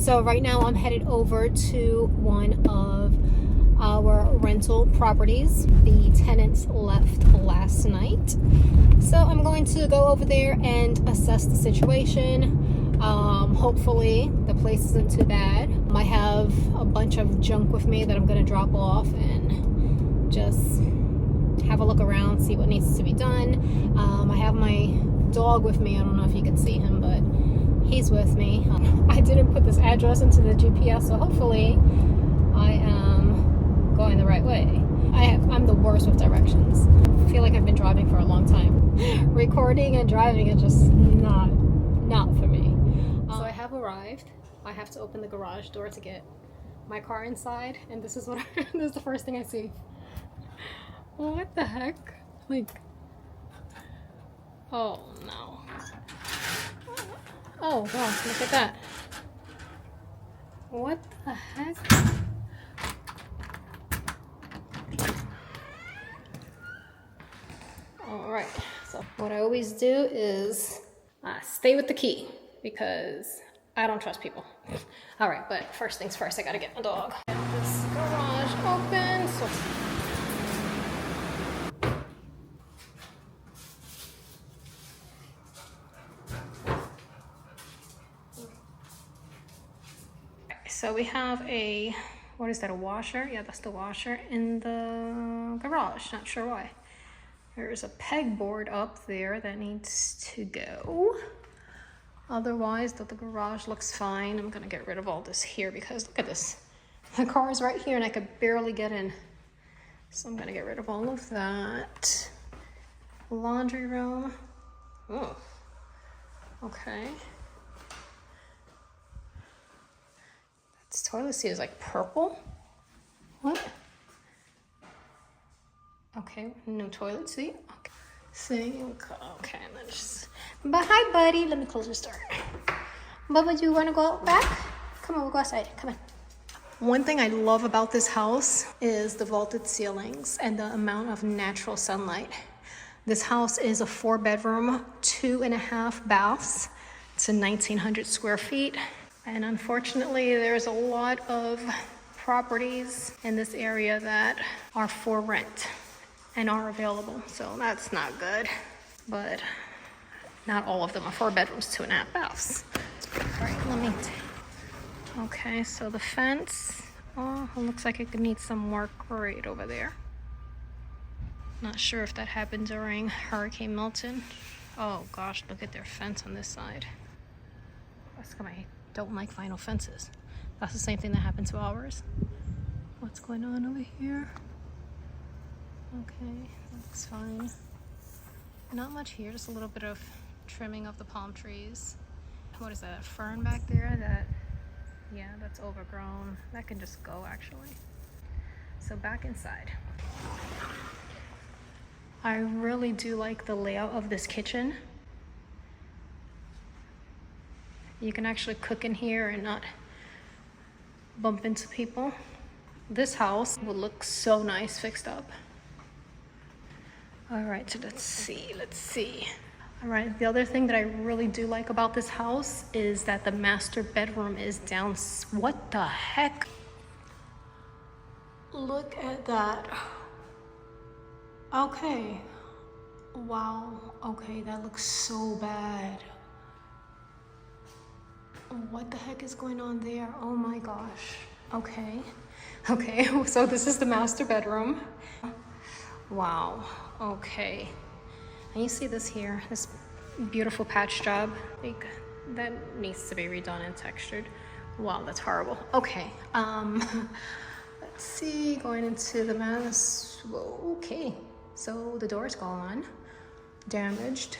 So right now I'm headed over to one of our rental properties. The tenants left last night, so I'm going to go over there and assess the situation. Hopefully the place isn't too bad. I have a bunch of junk with me that I'm going to drop off and just have a look around, see what needs to be done. I have my dog with me. I don't know if you can see him, but he's with me. I didn't put this address into the GPS, so hopefully I am going the right way. I'm the worst with directions. I feel like I've been driving for a long time. Recording and driving is just not for me. So I have arrived. I have to open the garage door to get my car inside, and this is what this is the first thing I see. What the heck? Like, oh no. Oh wow, look at that. What the heck? Alright, so what I always do is stay with the key because I don't trust people. Alright, but first things first, I gotta get my dog. Get this garage open. So we have a, what is that, a washer? Yeah, that's the washer in the garage. Not sure why. There's a pegboard up there that needs to go. Otherwise, the garage looks fine. I'm gonna get rid of all this here because look at this. The car is right here and I could barely get in. So I'm gonna get rid of all of that. Laundry room. Oh, okay. This toilet seat is like purple. What? Okay, no toilet seat. Okay. Sink. Okay, and then just. But hi, buddy. Let me close this door. Bubba, do you want to go out back? Come on, we'll go outside. Come on. One thing I love about this house is the vaulted ceilings and the amount of natural sunlight. This house is a 4-bedroom, 2.5 baths. It's a 1,900 square feet. And unfortunately, there's a lot of properties in this area that are for rent and are available. So that's not good. But not all of them are 4 bedrooms, 2.5 baths. All right, let me okay, so the fence, oh, it looks like it could need some work right over there. Not sure if that happened during Hurricane Milton. Oh gosh, look at their fence on this side. That's my don't like vinyl fences. That's the same thing that happened to ours. What's going on over here? Okay, looks fine. Not much here, just a little bit of trimming of the palm trees. What is that, a fern back there? That, yeah, that's overgrown. That can just go actually. So back inside. I really do like the layout of this kitchen. You can actually cook in here and not bump into people. This house would look so nice fixed up. All right, so let's see. All right, the other thing that I really do like about this house is that the master bedroom is down. What the heck? Look at that. Okay. Wow, okay, that looks so bad. What the heck is going on there? Oh my gosh. Okay, so this is the master bedroom. Wow, okay. And you see this here, this beautiful patch job. Like, that needs to be redone and textured. Wow, that's horrible. Okay, let's see, going into the master. Okay, so the door is gone, damaged.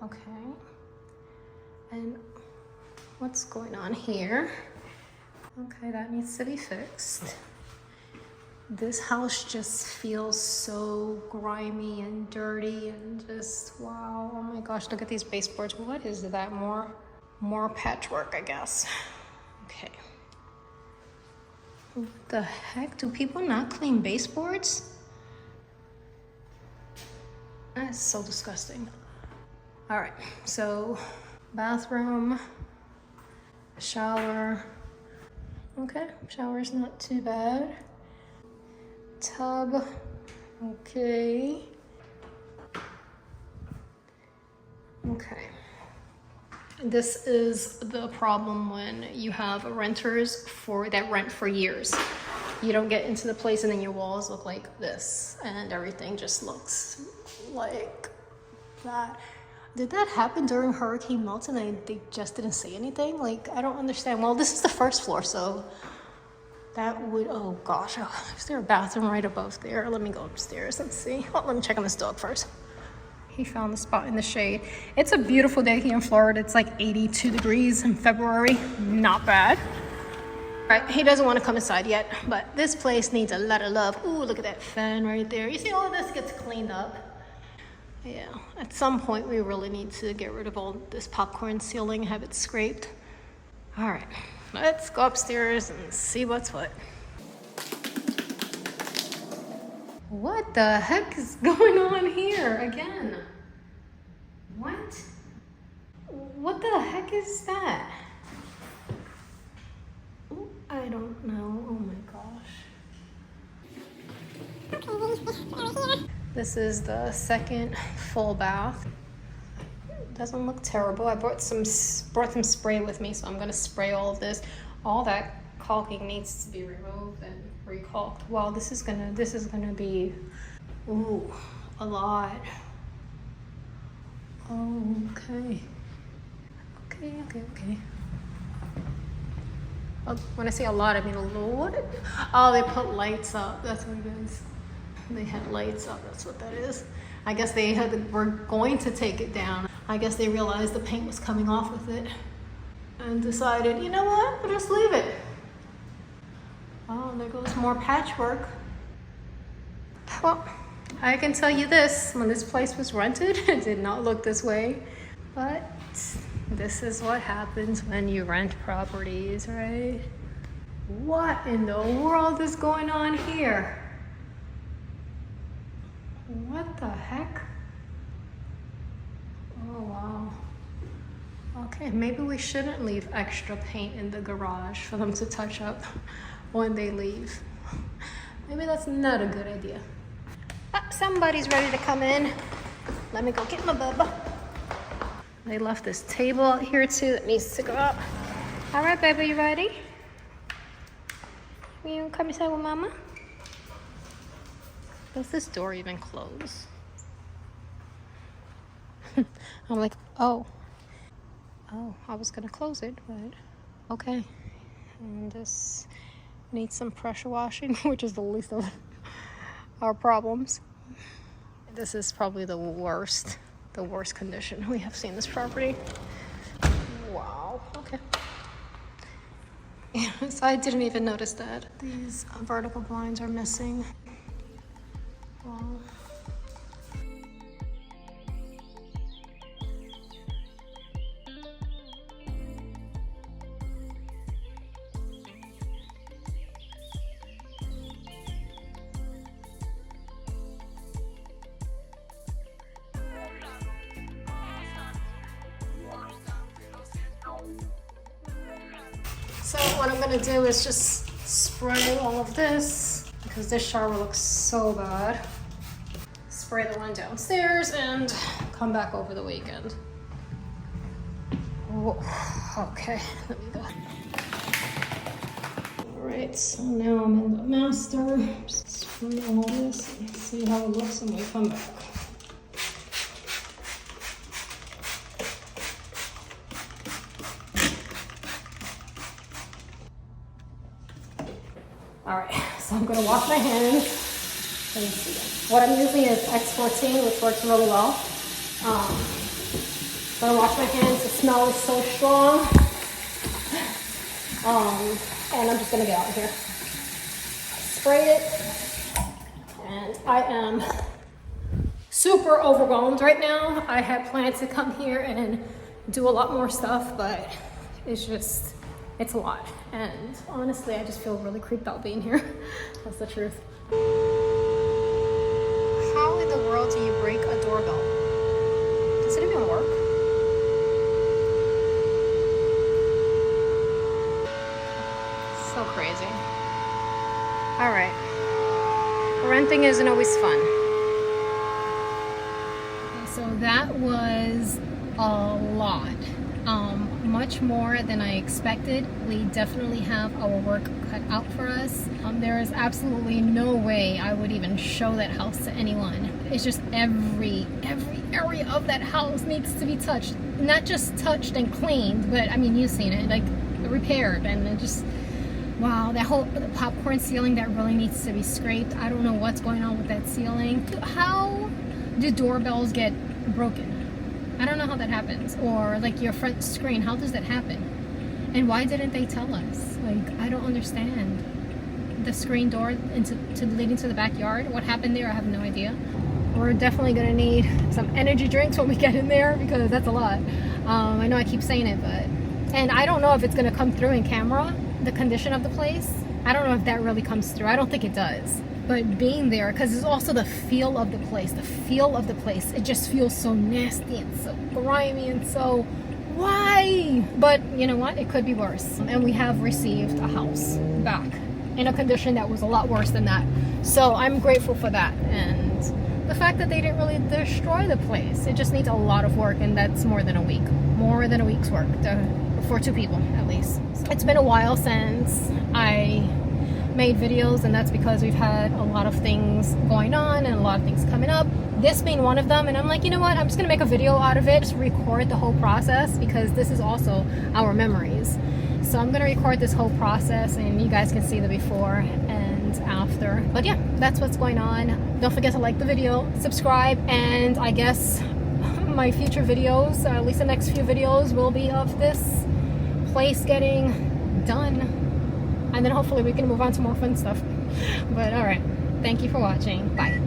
Okay, and what's going on here? Okay, that needs to be fixed. This house just feels so grimy and dirty and just, wow, oh my gosh, look at these baseboards. What is that? More patchwork, I guess. Okay. What the heck? Do people not clean baseboards? That's so disgusting. All right, so bathroom. Shower. Okay, shower's not too bad. Tub. Okay. Okay. This is the problem when you have renters that rent for years. You don't get into the place and then your walls look like this and everything just looks like that. Did that happen during Hurricane Milton and they just didn't say anything? Like, I don't understand. Well, this is the first floor, so that would, oh gosh, is there a bathroom right above there? Let me go upstairs and see. Oh, let me check on this dog first. He found the spot in the shade. It's a beautiful day here in Florida. It's like 82 degrees in February. Not bad. All right, he doesn't want to come inside yet, but this place needs a lot of love. Ooh, look at that fan right there. You see all of this gets cleaned up. Yeah, at some point we really need to get rid of all this popcorn ceiling, have it scraped. All right, let's go upstairs and see what's what. What the heck is going on here again? What? What the heck is that? Ooh, I don't know. Oh my gosh. This is the second full bath. Doesn't look terrible. I brought some spray with me, so I'm gonna spray all of this. All that caulking needs to be removed and recaulked. Wow, this is gonna be, ooh, a lot. Oh, okay. Okay. Oh, when I say a lot, I mean a lot. Oh, they put lights up. That's what it is. They had lights up. That's what that is. I guess they were going to take it down. I guess they realized the paint was coming off with it and decided, you know what? We'll just leave it. Oh, there goes more patchwork. Well, I can tell you this, when this place was rented, it did not look this way. But this is what happens when you rent properties, right? What in the world is going on here? What the heck? Oh, wow. Okay, maybe we shouldn't leave extra paint in the garage for them to touch up when they leave. Maybe that's not a good idea. Oh, somebody's ready to come in. Let me go get my bubba. They left this table out here too that needs to go up. All right, baby, you ready? You come inside with mama? Does this door even close? I'm like, oh, I was gonna close it, but okay. And this needs some pressure washing, which is the least of our problems. This is probably the worst condition we have seen this property. Wow, okay. Yeah, so I didn't even notice that. These vertical blinds are missing. Wow. So what I'm gonna do is just spray all of this because this shower looks so bad. Spray the one downstairs and come back over the weekend. Whoa. Okay, let me go. All right, so now I'm in the master. Just spray all this and see how it looks when we come back. All right, so I'm gonna wash my hands. Let me see. What I'm using is X14, which works really well. I'm gonna wash my hands. The smell is so strong. And I'm just gonna get out of here. Spray it. And I am super overwhelmed right now. I had planned to come here and do a lot more stuff, but it's a lot. And honestly, I just feel really creeped out being here. That's the truth. How in the world do you break a doorbell? Does it even work? So crazy. All right. Renting isn't always fun. So that was a lot. Much more than I expected. We definitely have our work cut out for us. There is absolutely no way I would even show that house to anyone. It's just every area of that house needs to be touched. Not just touched and cleaned, but I mean, you've seen it, like repaired, and it just, wow, that whole the popcorn ceiling that really needs to be scraped. I don't know what's going on with that ceiling. How do doorbells get broken? I don't know how that happens. Or like your front screen, how does that happen? And why didn't they tell us? Like, I don't understand. The screen door leading to the backyard, what happened there? I have no idea. We're definitely gonna need some energy drinks when we get in there, because that's a lot. I know I keep saying it, and I don't know if it's gonna come through in camera, the condition of the place. I don't know if that really comes through. I don't think it does. But being there, because it's also the feel of the place. It just feels so nasty and so grimy and so, why? But you know what? It could be worse. And we have received a house back in a condition that was a lot worse than that. So I'm grateful for that. And the fact that they didn't really destroy the place. It just needs a lot of work, and that's more than a week. More than a week's work for 2 people, at least. So it's been a while since I made videos, and that's because we've had a lot of things going on and a lot of things coming up, this being one of them. And I'm like, you know what, I'm just gonna make a video out of it, just record the whole process, because this is also our memories. So I'm gonna record this whole process, and you guys can see the before and after. But yeah, that's what's going on. Don't forget to like the video, subscribe, and I guess my future videos, or at least the next few videos, will be of this place getting done. And then hopefully we can move on to more fun stuff. But all right, thank you for watching. Bye.